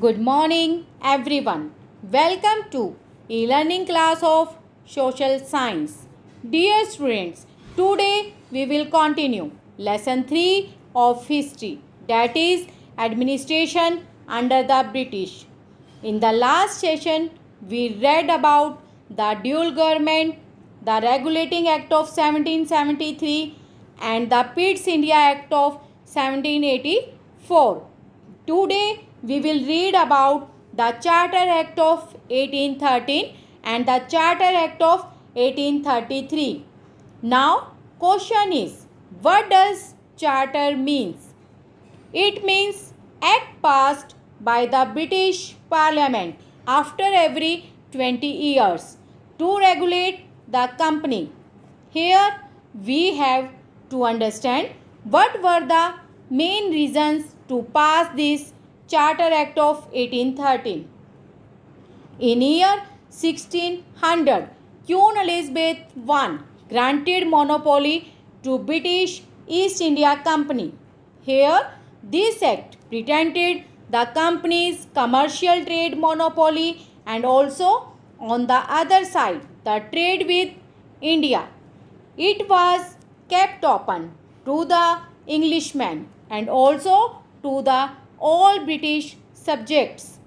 Good morning, everyone. Welcome to e-learning class of Social Science. Dear students, today we will continue lesson 3 of history, that is administration under the British. In the last session, we read about the dual government, the Regulating Act of 1773 and the Pitt's India Act of 1784. Today we will read about the Charter Act of 1813 and the Charter Act of 1833. Now question is, what does charter means? It means act passed by the British Parliament after every 20 years to regulate the company. Here we have to understand what were the main reasons to pass this Charter Act of 1813. In year 1600, Queen Elizabeth I granted monopoly to British East India Company. Here, this act pretended the company's commercial trade monopoly and also on the other side the trade with India. It was kept open to the Englishmen and also to the all British subjects.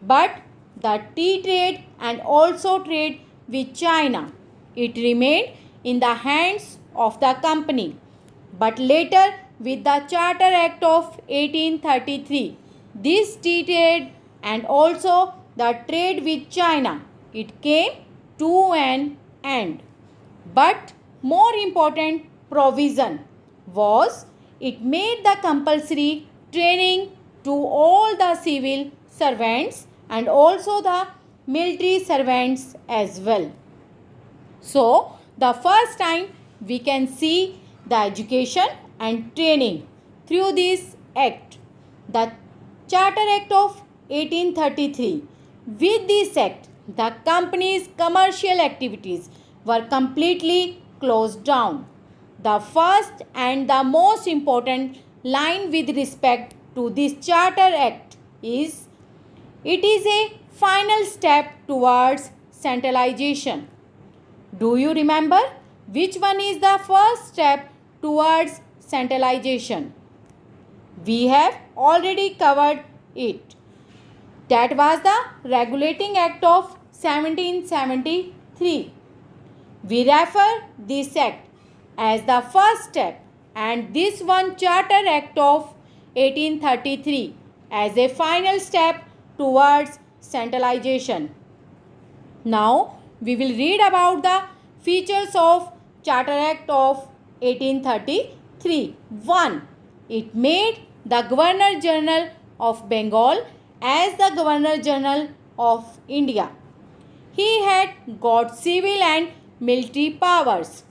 But the tea trade and also trade with China, it remained in the hands of the company. But later with the Charter Act of 1833, this tea trade and also the trade with China, it came to an end. But more important provision was it made the compulsory training to all the civil servants and also the military servants as well. So, the first time we can see the education and training through this act, the Charter Act of 1833. With this act, the company's commercial activities were completely closed down. The first and the most important line with respect to this Charter Act is it is a final step towards centralization. Do you remember which one is the first step towards centralization? We have already covered it. That was the Regulating Act of 1773. We refer this act as the first step and this one Charter Act of 1833 as a final step towards centralization. Now we will read about the features of Charter Act of 1833. 1. It made the Governor General of Bengal as the Governor General of India. He had got civil and military powers.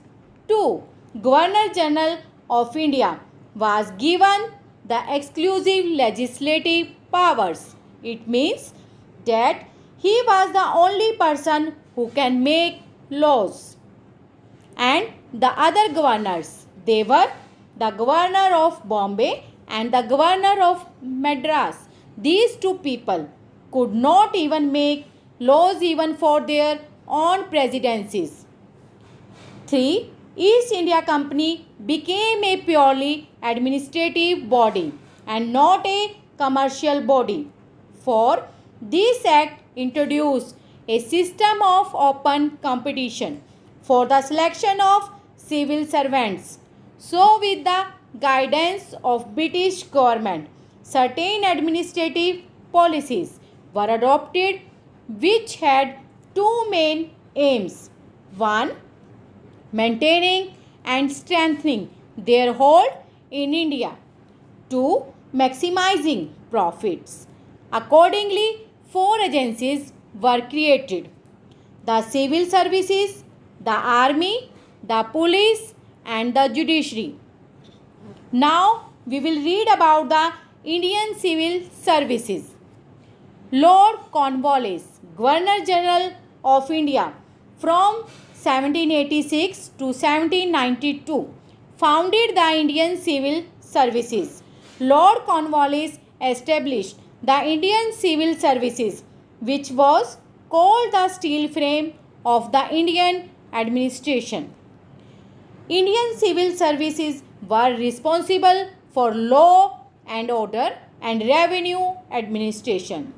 2. Governor General of India was given the exclusive legislative powers. It means that he was the only person who can make laws. And the other governors, they were the Governor of Bombay and the Governor of Madras. These two people could not even make laws even for their own presidencies. 3. East India Company became a purely administrative body and not a commercial body. 4. This act introduced a system of open competition for the selection of civil servants. So, with the guidance of British government, certain administrative policies were adopted which had two main aims. 1. Maintaining and strengthening their hold in India. 2. Maximizing profits. Accordingly, 4 agencies were created: the civil services, the army, the police and the judiciary. Now we will read about the Indian Civil Services. Lord Cornwallis, Governor General of India from 1786 to 1792, founded the Indian Civil Services. Lord Cornwallis established the Indian Civil Services, which was called the steel frame of the Indian administration. Indian civil services were responsible for law and order and revenue administration.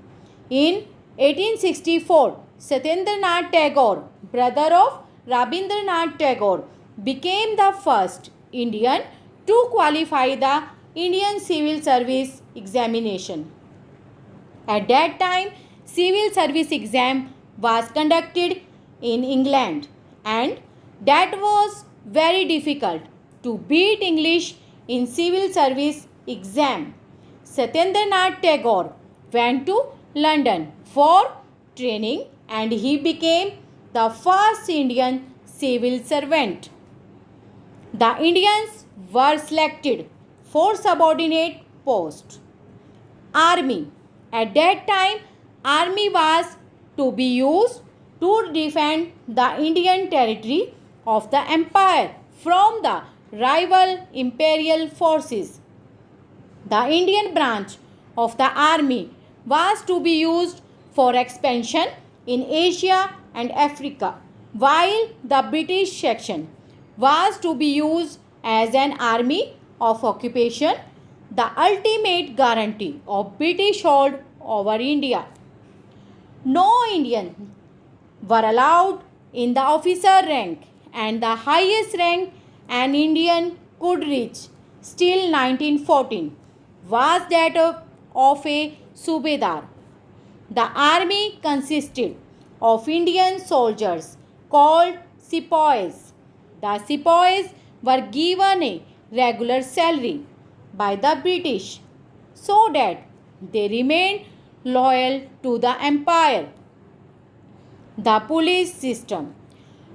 In 1864, Satyendranath Tagore, brother of Rabindranath Tagore, became the first Indian to qualify the Indian Civil Service examination. At that time, civil service exam was conducted in England, and that was very difficult to beat English in civil service exam. Satyendranath Tagore went to London for training and he became the first Indian civil servant. The Indians were selected for subordinate posts. Army. At that time, army was to be used to defend the Indian territory of the empire from the rival imperial forces. The Indian branch of the army was to be used for expansion in Asia and Africa, while the British section was to be used as an army of occupation, the ultimate guarantee of British hold over India. No Indian were allowed in the officer rank, and the highest rank an Indian could reach till 1914 was that of a Subedar. The army consisted of Indian soldiers called sepoys. The sepoys were given a regular salary by the British so that they remained loyal to the empire. The police system.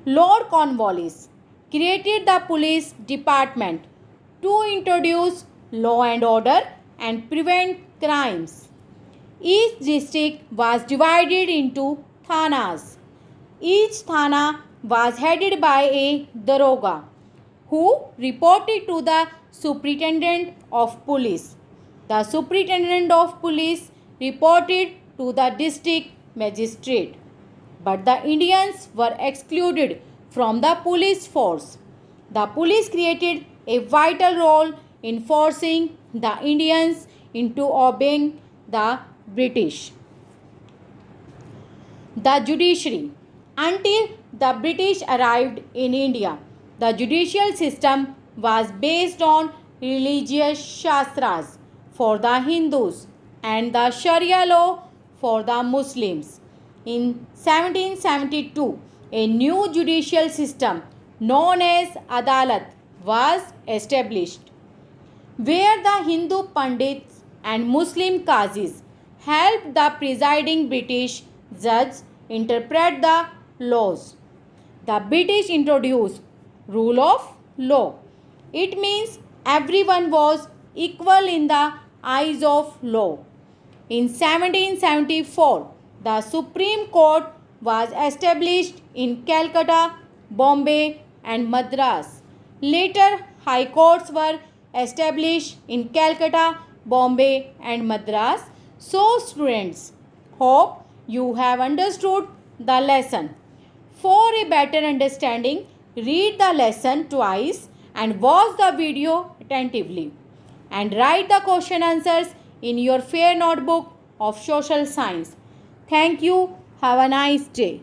Lord Cornwallis created the police department to introduce law and order and prevent crimes. Each district was divided into thanas. Each thana was headed by a daroga who reported to the superintendent of police. The superintendent of police reported to the district magistrate. But the Indians were excluded from the police force. The police created a vital role in forcing the Indians into obeying the British. The judiciary. Until the British arrived in India, the judicial system was based on religious shastras for the Hindus and the Sharia law for the Muslims. In 1772, a new judicial system known as Adalat was established, where the Hindu Pandits and Muslim Qazis helped the presiding British judge interpret the laws. The British introduced rule of law. It means everyone was equal in the eyes of law. In 1774, the Supreme Court was established in Calcutta, Bombay, and Madras. Later, high courts were established in Calcutta, Bombay, and Madras. So, students, hope you have understood the lesson. For a better understanding, read the lesson twice and watch the video attentively. And write the question answers in your fair notebook of social science. Thank you. Have a nice day.